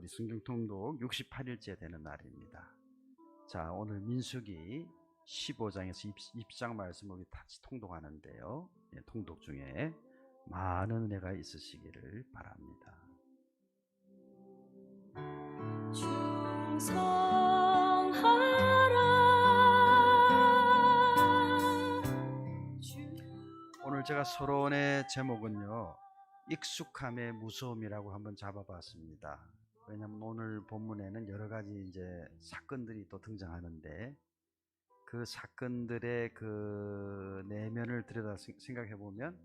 우리 성경 통독 68일째 되는 날입니다. 자, 오늘 민수기 15장에서 20장 말씀을 우리 같이 통독하는데요. 통독 중에 많은 은혜가 있으시기를 바랍니다. 오늘 제가 서론의 제목은요, 익숙함의 무서움이라고 한번 잡아봤습니다. 왜냐하면 오늘 본문에는 여러 가지 이제 사건들이 또 등장하는데, 그 사건들의 그 내면을 들여다 생각해 보면,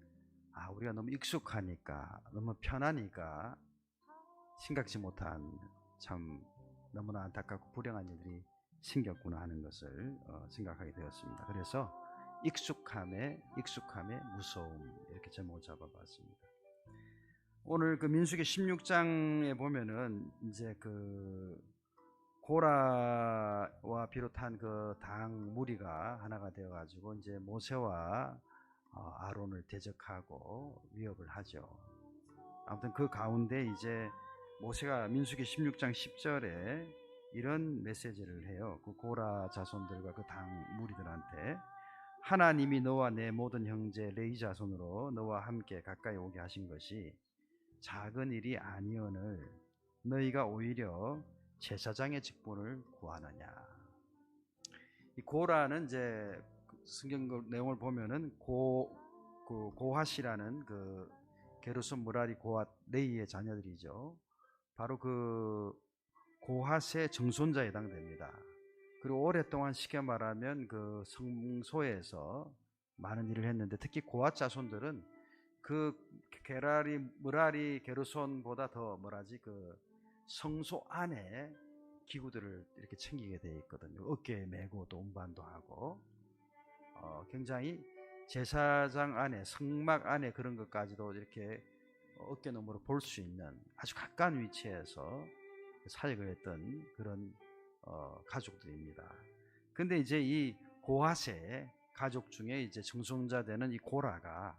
우리가 너무 익숙하니까, 너무 편하니까 심각지 못한, 참 너무나 안타깝고 불행한 일들이 생겼구나 하는 것을 생각하게 되었습니다. 그래서 익숙함의 무서움, 이렇게 제목을 잡아봤습니다. 오늘 그 민수기 16장에 보면은 이제 그 고라와 비롯한 그 당 무리가 하나가 되어 가지고 이제 모세와 아론을 대적하고 위협을 하죠. 아무튼 그 가운데 이제 모세가 민수기 16장 10절에 이런 메시지를 해요. 그 고라 자손들과 그 당 무리들한테, 하나님이 너와 내 모든 형제 레위 자손으로 너와 함께 가까이 오게 하신 것이 작은 일이 아니오늘 너희가 오히려 제사장의 직분을 구하느냐. 이 고라는 이제 성경 내용을 보면은 고핫이라는 그 게르손, 무라리, 고핫, 레위의 자녀들이죠. 바로 그 고핫의 정손자에 해당됩니다. 그리고 오랫동안 쉽게 말하면 그 성소에서 많은 일을 했는데, 특히 고핫 자손들은 그 게라리, 무라리, 게르손보다 더 그 성소 안에 기구들을 이렇게 챙기게 되어 있거든요. 어깨에 메고 또 운반도 하고, 굉장히 제사장 안에, 성막 안에 그런 것까지도 이렇게 어깨너머로 볼 수 있는 아주 가까운 위치에서 사역을 했던 그런 가족들입니다. 근데 이제 이 고핫의 가족 중에 이제 정손자 되는 이 고라가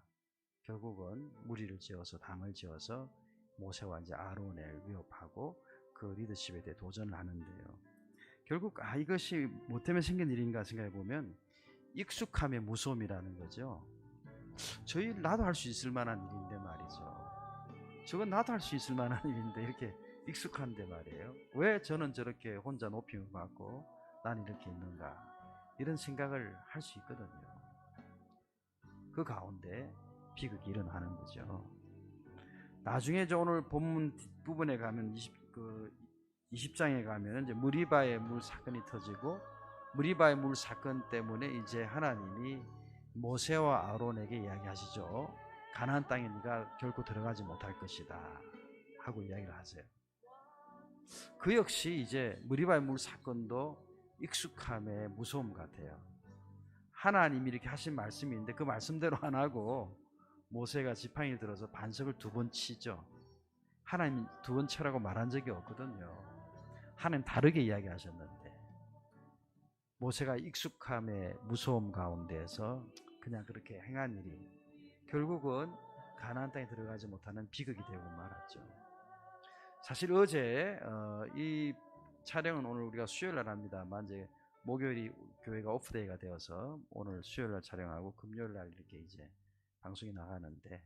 결국은 무리를 지어서, 당을 지어서 모세와 이제 아론을 위협하고 그 리더십에 대해 도전을 하는데요. 결국 이것이 뭐 때문에 생긴 일인가 생각해 보면 익숙함의 무서움이라는 거죠. 나도 할 수 있을 만한 일인데 말이죠. 저건 나도 할 수 있을 만한 일인데 이렇게 익숙한데 말이에요. 왜 저는 저렇게 혼자 높임을 받고 난 이렇게 있는가, 이런 생각을 할 수 있거든요. 그 가운데 비극이 일어나는 거죠. 나중에 오늘 본문 뒷부분에 가면 20장에 가면 이제 무리바의 물 사건이 터지고, 무리바의 물 사건 때문에 이제 하나님이 모세와 아론에게 이야기하시죠. 가나안 땅에 네가 결코 들어가지 못할 것이다 하고 이야기를 하세요. 그 역시 이제 무리바의 물 사건도 익숙함의 무서움 같아요. 하나님이 이렇게 하신 말씀이 있는데 그 말씀대로 안 하고 모세가 지팡이를 들어서 반석을 2번 치죠. 하나님 2번 쳐라고 말한 적이 없거든요. 하나님 다르게 이야기하셨는데, 모세가 익숙함의 무서움 가운데에서 그냥 그렇게 행한 일이 결국은 가나안 땅에 들어가지 못하는 비극이 되고 말았죠. 사실 어제 이 촬영은 오늘 우리가 수요일날 합니다만, 이제 목요일이 교회가 오프데이가 되어서 오늘 수요일날 촬영하고 금요일날 이렇게 이제 방송이 나가는데,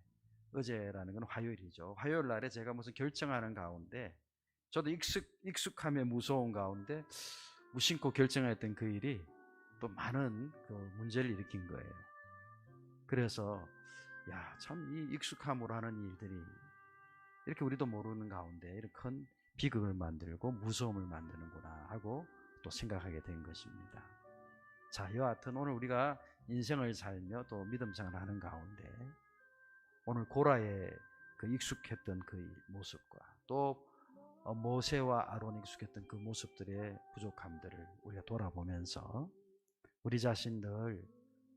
어제라는 건 화요일이죠. 화요일날에 제가 무슨 결정하는 가운데, 저도 익숙함의 무서움 가운데 무심코 결정했던 그 일이 또 많은 그 문제를 일으킨 거예요. 그래서 참 이 익숙함으로 하는 일들이 이렇게 우리도 모르는 가운데 이렇게 큰 비극을 만들고 무서움을 만드는구나 하고 또 생각하게 된 것입니다. 자, 여하튼 오늘 우리가 인생을 살며 또 믿음 생활을 하는 가운데 오늘 고라의 그 익숙했던 그 모습과 또 모세와 아론이 익숙했던 그 모습들의 부족함들을 우리가 돌아보면서 우리 자신들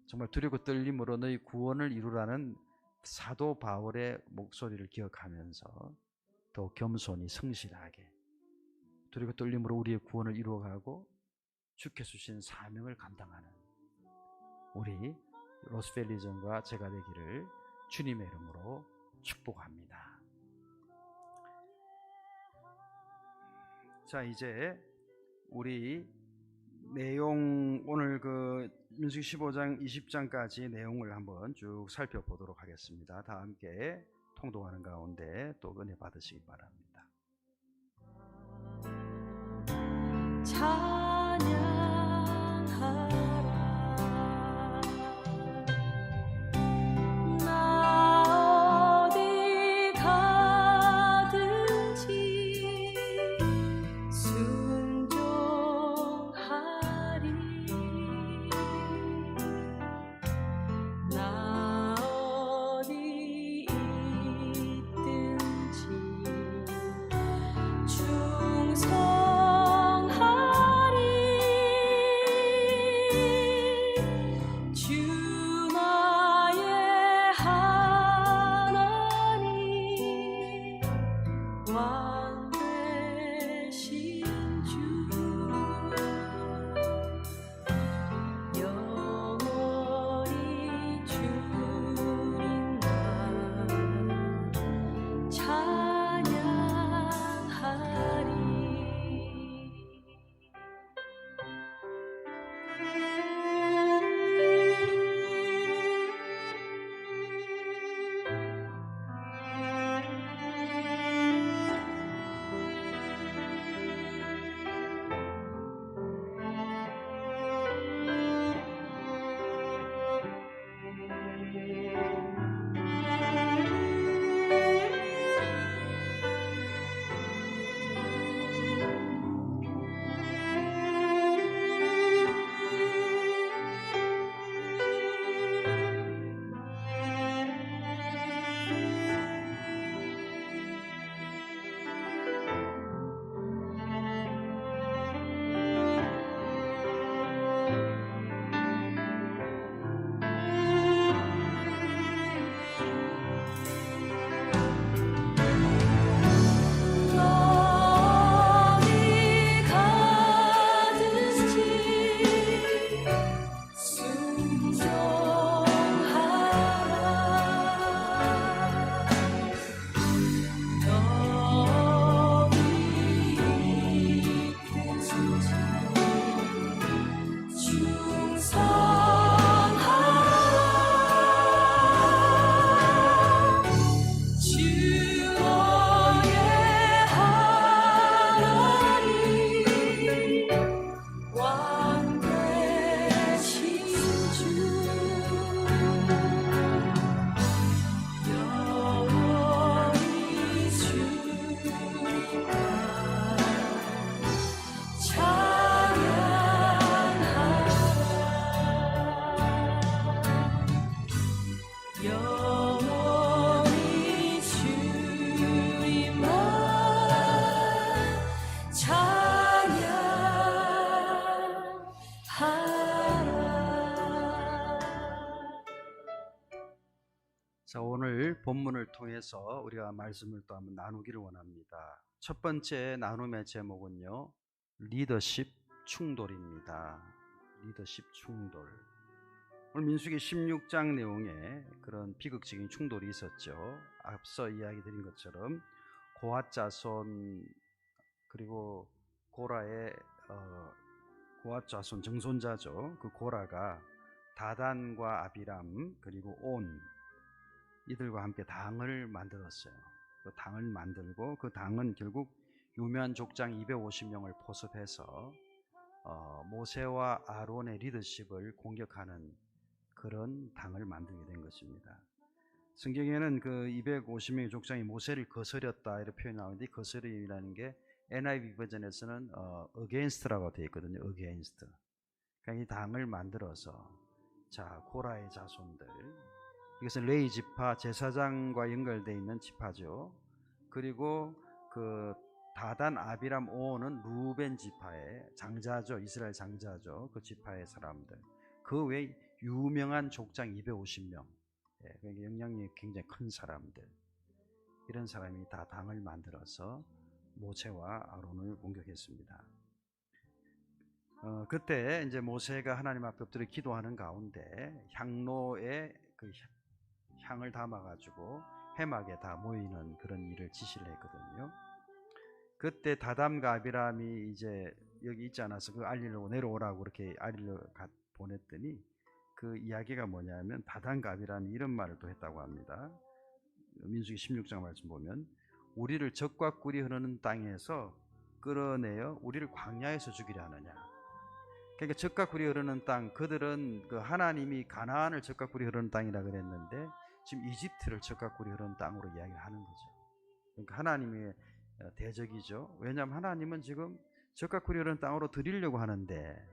정말 두렵고 떨림으로 너희 구원을 이루라는 사도 바울의 목소리를 기억하면서 더 겸손히 성실하게 두렵고 떨림으로 우리의 구원을 이루어가고 주께서 주신 사명을 감당하는 우리 로스펠리전과 제가 되기를 주님의 이름으로 축복합니다. 자, 이제 우리 내용 오늘 그 민수기 15장 20장까지 내용을 한번 쭉 살펴보도록 하겠습니다. 다 함께 통독하는 가운데 또 은혜 받으시기 바랍니다. 자, 오늘 본문을 통해서 우리가 말씀을 또 한번 나누기를 원합니다. 첫 번째 나눔의 제목은요, 리더십 충돌입니다. 리더십 충돌. 오늘 민수기 16장 내용에 그런 비극적인 충돌이 있었죠. 앞서 이야기 드린 것처럼 고핫 자손 그리고 고라의 고핫 자손 정손자죠. 그 고라가 다단과 아비람 그리고 온 이들과 함께 당을 만들었어요. 그 당을 만들고 그 당은 결국 유명한 족장 250명을 포섭해서 모세와 아론의 리더십을 공격하는 그런 당을 만들게 된 것입니다. 성경에는 그 250명의 족장이 모세를 거스렸다 이렇게 표현이 나오는데, 거스림이라는 게 NIV 버전에서는 against라고 되어 있거든요. against. 그러니까 이 당을 만들어서, 자, 고라의 자손들, 이것은 레위 지파 제사장과 연결되어 있는 지파죠. 그리고 그 다단 아비람 오는 루벤 지파의 장자죠. 이스라엘 장자죠. 그 지파의 사람들. 그 외에 유명한 족장 250명. 그러니까 영향력이 굉장히 큰 사람들. 이런 사람이 다 당을 만들어서 모세와 아론을 공격했습니다. 그때 이제 모세가 하나님 앞에 엎드려 기도하는 가운데 향로에 그 향을 담아가지고 해막에 다 모이는 그런 일을 지시를 했거든요. 그때 다담과 아비람이 이제 여기 있지 않아서 그 알리려고 내려오라고 그렇게 보냈더니 그 이야기가 뭐냐면 다담과 아비람이 이런 말을 또 했다고 합니다. 민수기 16장 말씀 보면 우리를 적과 꿀이 흐르는 땅에서 끌어내어 우리를 광야에서 죽이려 하느냐. 그러니까 적과 꿀이 흐르는 땅, 그들은 그 하나님이 가나안을 적과 꿀이 흐르는 땅이라 그랬는데 지금 이집트를 적과 꿀이 흐르는 땅으로 이야기하는 거죠. 그러니까 하나님의 대적이죠. 왜냐하면 하나님은 지금 적과 꿀이 흐르는 땅으로 드리려고 하는데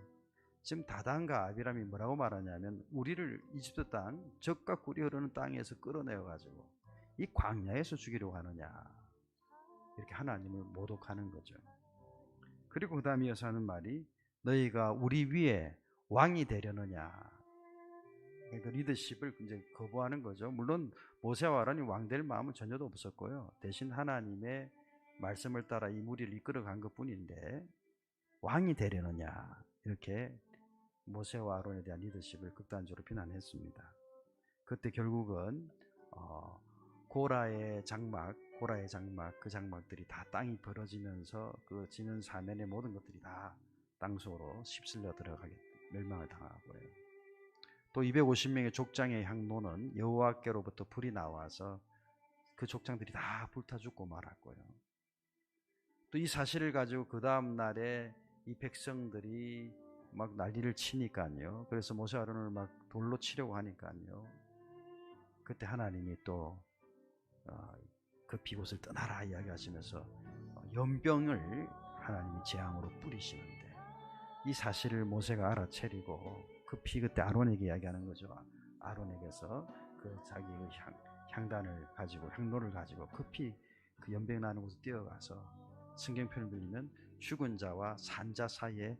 지금 다단과 아비람이 뭐라고 말하냐면 우리를 이집트 땅, 적과 꿀이 흐르는 땅에서 끌어내어 가지고 이 광야에서 죽이려고 하느냐, 이렇게 하나님을 모독하는 거죠. 그리고 그 다음에 이어서 하는 말이 너희가 우리 위에 왕이 되려느냐. 그러니까 리더십을 이제 거부하는 거죠. 물론 모세와 아론이 왕 될 마음은 전혀도 없었고요. 대신 하나님의 말씀을 따라 이 무리를 이끌어간 것뿐인데 왕이 되려느냐, 이렇게 모세와 아론에 대한 리더십을 극단적으로 비난했습니다. 그때 결국은 고라의 장막, 그 장막들이 다 땅이 벌어지면서 그 지는 사면의 모든 것들이 다 땅속으로 휩쓸려 들어가게 멸망을 당하고요. 또 250명의 족장의 향로는 여호와께로부터 불이 나와서 그 족장들이 다 불타 죽고 말았고요. 또 이 사실을 가지고 그 다음 날에 이 백성들이 막 난리를 치니까요. 그래서 모세 아론을 막 돌로 치려고 하니까요. 그때 하나님이 또 급히 이곳을 떠나라 이야기하시면서 연병을 하나님이 재앙으로 뿌리시는데 이 사실을 모세가 알아채리고 급히 그때 아론에게 이야기하는 거죠. 아론에게서 그 자기 그 향단을 가지고 향로를 가지고 급히 그 연병 나는 곳에 뛰어가서 성경 표현을 빌리면 죽은 자와 산 자 사이에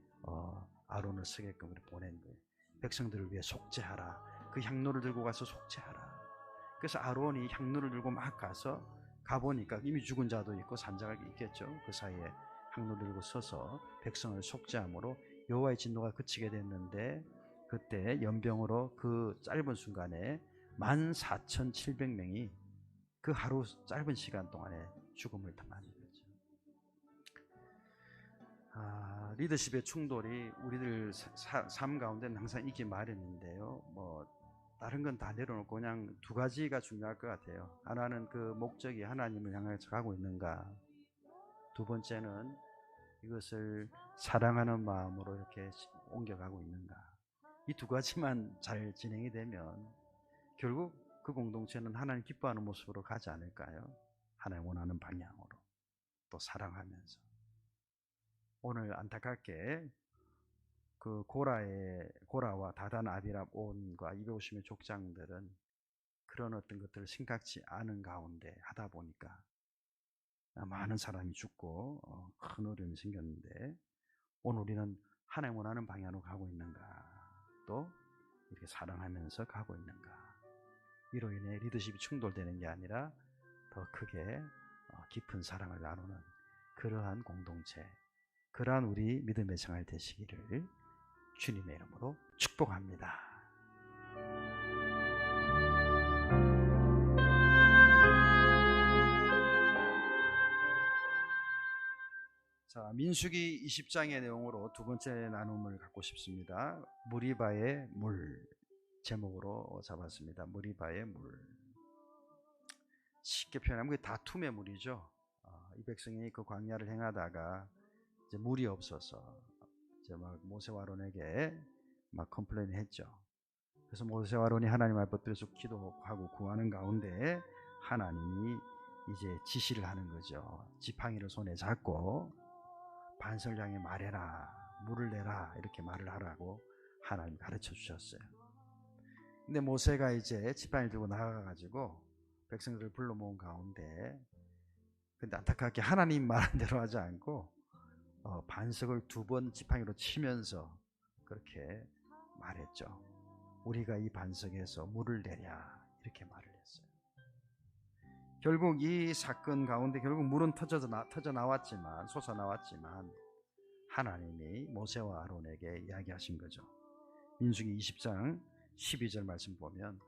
아론을 서게끔 보낸 거예요. 백성들을 위해 속죄하라. 그 향로를 들고 가서 속죄하라. 그래서 아론이 향로를 들고 막 가보니까 이미 죽은 자도 있고 산자가 있겠죠. 그 사이에 향로를 들고 서서 백성을 속죄함으로 여호와의 진노가 그치게 됐는데 그때 연병으로 그 짧은 순간에 14,700명이 그 하루 짧은 시간 동안에 죽음을 당하는 거죠. 리더십의 충돌이 우리들 삶 가운데는 항상 있기 마련인데요. 다른 건 다 내려놓고 그냥 두 가지가 중요할 것 같아요. 하나는 그 목적이 하나님을 향해서 가고 있는가. 두 번째는 이것을 사랑하는 마음으로 이렇게 옮겨가고 있는가. 이 두 가지만 잘 진행이 되면 결국 그 공동체는 하나님 기뻐하는 모습으로 가지 않을까요? 하나님 원하는 방향으로 또 사랑하면서. 오늘 안타깝게 그 고라와 다단 아비람 온과 250의 족장들은 그런 어떤 것들을 생각지 않은 가운데 하다 보니까 많은 사람이 죽고 큰 어려움이 생겼는데 오늘 우리는 하나님 원하는 방향으로 가고 있는가, 또 이렇게 사랑하면서 가고 있는가. 이로 인해 리더십이 충돌되는 게 아니라 더 크게 깊은 사랑을 나누는 그러한 공동체, 그러한 우리 믿음의 생활 되시기를 주님의 이름으로 축복합니다. 자, 민수기 20장의 내용으로 두 번째 나눔을 갖고 싶습니다. 무리바의 물, 제목으로 잡았습니다. 무리바의 물. 쉽게 표현하면 그게 다툼의 물이죠. 이 백성이 그 광야를 행하다가 이제 물이 없어서 이제 막 모세와 아론에게 막 컴플레인을 했죠. 그래서 모세와 아론이 하나님 앞에 엎드려서 기도하고 구하는 가운데 하나님이 이제 지시를 하는 거죠. 지팡이를 손에 잡고 반석을 향해 말해라, 물을 내라, 이렇게 말을 하라고 하나님 가르쳐 주셨어요. 근데 모세가 이제 지팡이를 들고 나가가지고 백성들을 불러 모은 가운데, 근데 안타깝게 하나님 말한 대로 하지 않고 반석을 두 번 지팡이로 치면서 그렇게 말했죠. 우리가 이 반석에서 물을 내랴, 이렇게 말을 했어요. 결국 이 사건 가운데 결국 물은 터져 나왔지만, 솟아 나왔지만 하나님이 모세와 아론에게 이야기하신 거죠. 민수기 20장 12절 말씀 보면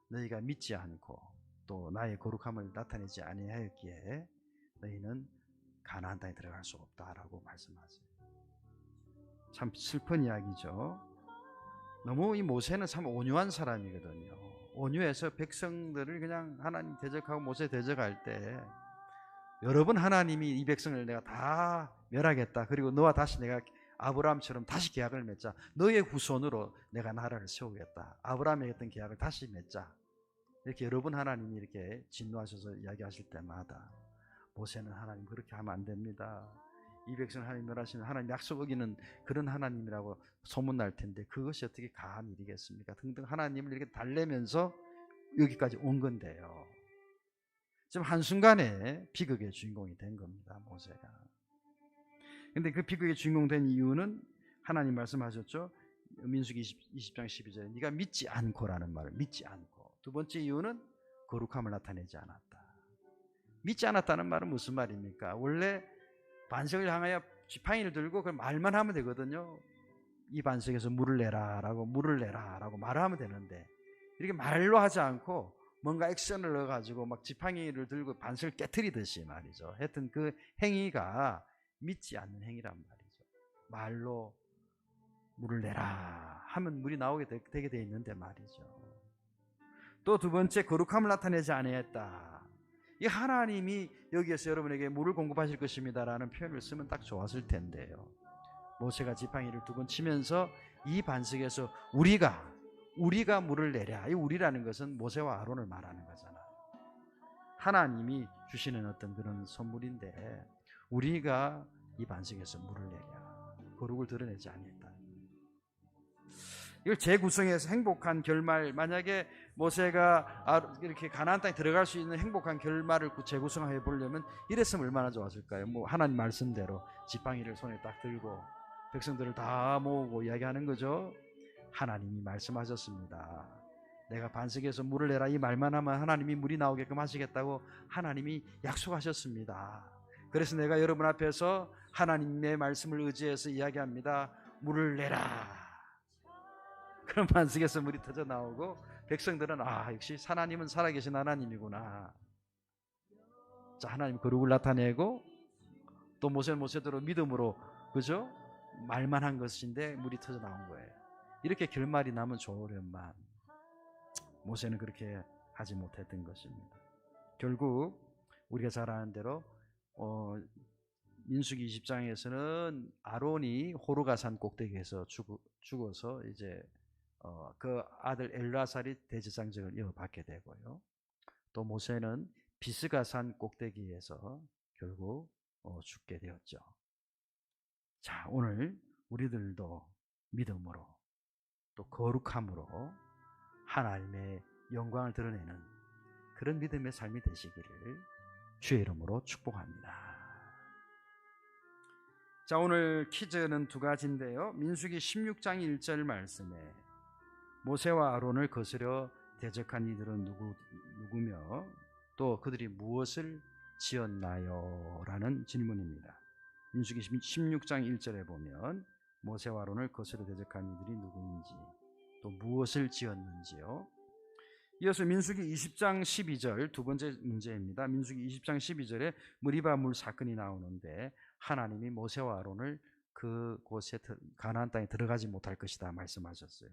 너희가 믿지 않고 또 나의 거룩함을 나타내지 아니하였기에 너희는 가나안 땅에 들어갈 수 없다라고 말씀하세요. 참 슬픈 이야기죠. 너무 이 모세는 참 온유한 사람이거든요. 온유해서 백성들을 그냥 하나님 대적하고 모세 대적할 때 여러 번 하나님이 이 백성을 내가 다 멸하겠다. 그리고 너와 다시 내가 아브라함처럼 다시 계약을 맺자. 너의 후손으로 내가 나라를 세우겠다. 아브라함이 했던 계약을 다시 맺자. 이렇게 여러 번 하나님이 이렇게 진노하셔서 이야기하실 때마다 모세는 하나님 그렇게 하면 안 됩니다. 이 백성을 하나님 멸하시면 하나님 약속 어기는 그런 하나님이라고 소문날 텐데 그것이 어떻게 가한 일이겠습니까? 등등 하나님을 이렇게 달래면서 여기까지 온 건데요. 지금 한순간에 비극의 주인공이 된 겁니다. 모세가. 근데 그 비극의 주인공 된 이유는 하나님 말씀하셨죠. 민수기 20장 12절에 네가 믿지 않고라는 말을 믿지 않고. 두 번째 이유는 거룩함을 나타내지 않았다. 믿지 않았다는 말은 무슨 말입니까? 원래 반석을 향하여 지팡이를 들고 그 말만 하면 되거든요. 이 반석에서 물을 내라라고 물을 내라라고 말을 하면 되는데 이렇게 말로 하지 않고 뭔가 액션을 넣어가지고 막 지팡이를 들고 반석을 깨트리듯이 말이죠. 하여튼 그 행위가 믿지 않는 행위란 말이죠. 말로 물을 내라 하면 물이 나오게 되게 돼 있는데 말이죠. 또 두 번째 거룩함을 나타내지 아니했다. 이 하나님이 여기에서 여러분에게 물을 공급하실 것입니다라는 표현을 쓰면 딱 좋았을 텐데요. 모세가 지팡이를 두 번 치면서 이 반석에서 우리가 물을 내랴. 이 우리라는 것은 모세와 아론을 말하는 거잖아요. 하나님이 주시는 어떤 그런 선물인데 우리가 이 반석에서 물을 내랴. 거룩을 드러내지 아니했다. 이걸 재구성해서 행복한 결말, 만약에 모세가 이렇게 가나안 땅에 들어갈 수 있는 행복한 결말을 재구성해 보려면 이랬으면 얼마나 좋았을까요? 뭐 하나님 말씀대로 지팡이를 손에 딱 들고 백성들을 다 모으고 이야기하는 거죠. 하나님이 말씀하셨습니다. 내가 반석에서 물을 내라 이 말만 하면 하나님이 물이 나오게끔 하시겠다고 하나님이 약속하셨습니다. 그래서 내가 여러분 앞에서 하나님의 말씀을 의지해서 이야기합니다. 물을 내라. 그런 반석에서 물이 터져 나오고 백성들은 역시 하나님은 살아계신 하나님이구나. 자, 하나님 거룩을 나타내고 또 모세대로 믿음으로 그죠? 말만 한 것인데 물이 터져 나온 거예요. 이렇게 결말이 나면 좋으련만 모세는 그렇게 하지 못했던 것입니다. 결국 우리가 잘 아는 대로 민수기 20장에서는 아론이 호르가산 꼭대기에서 죽어서 이제 그 아들 엘르아살이 대제사장직을 이어받게 되고요. 또 모세는 비스가산 꼭대기에서 결국 죽게 되었죠. 자, 오늘 우리들도 믿음으로 또 거룩함으로 하나님의 영광을 드러내는 그런 믿음의 삶이 되시기를 주의 이름으로 축복합니다. 자, 오늘 퀴즈는 두 가지인데요. 민수기 16장 1절 말씀에 모세와 아론을 거스려 대적한 이들은 누구며 또 그들이 무엇을 지었나요? 라는 질문입니다. 민수기 16장 1절에 보면 모세와 아론을 거스려 대적한 이들이 누구인지 또 무엇을 지었는지요. 이어서 민수기 20장 12절 두 번째 문제입니다. 민수기 20장 12절에 무리바 물 사건이 나오는데 하나님이 모세와 아론을 그곳에 가나안 땅에 들어가지 못할 것이다 말씀하셨어요.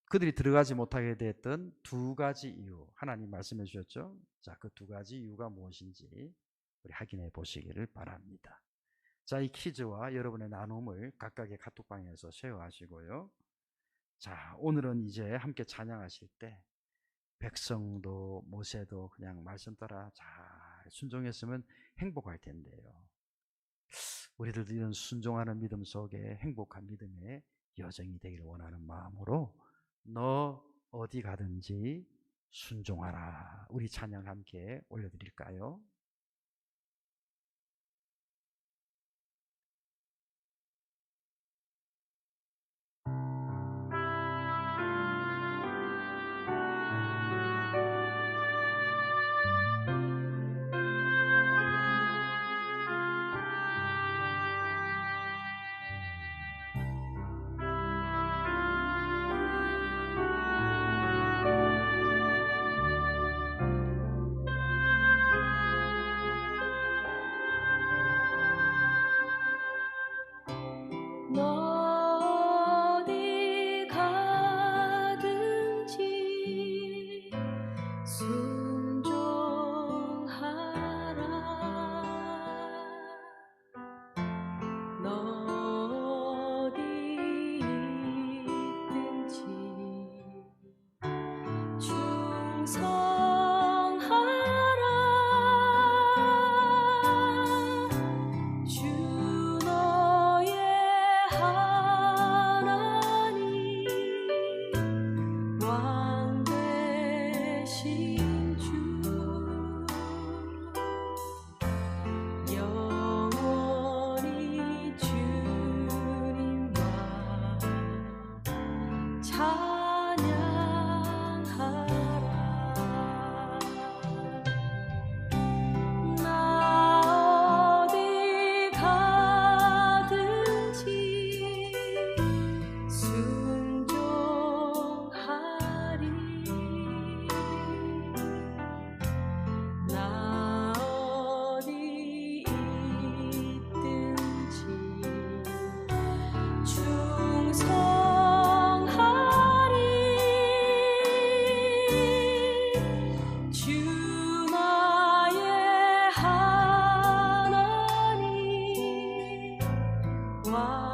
그들이 들어가지 못하게 됐던 두 가지 이유 하나님 말씀해 주셨죠. 자, 그 두 가지 이유가 무엇인지 우리 확인해 보시기를 바랍니다. 자, 이 퀴즈와 여러분의 나눔을 각각의 카톡방에서 쉐어하시고요. 자, 오늘은 이제 함께 찬양하실 때 백성도 모세도 그냥 말씀 따라 잘 순종했으면 행복할 텐데요. 우리들도 이런 순종하는 믿음 속에 행복한 믿음의 여정이 되기를 원하는 마음으로 너 어디 가든지 순종하라. 우리 찬양 함께 올려드릴까요? 너 어디 가든지 순종하라. 너 어디 있든지 충성하라. 주 너의 하나님 왕 되신 주 영원히 주님과 찬양하라. 나 어디 가든지 순종하리. 나 어디 있든지 충성하리. 주 나의 하나님 왕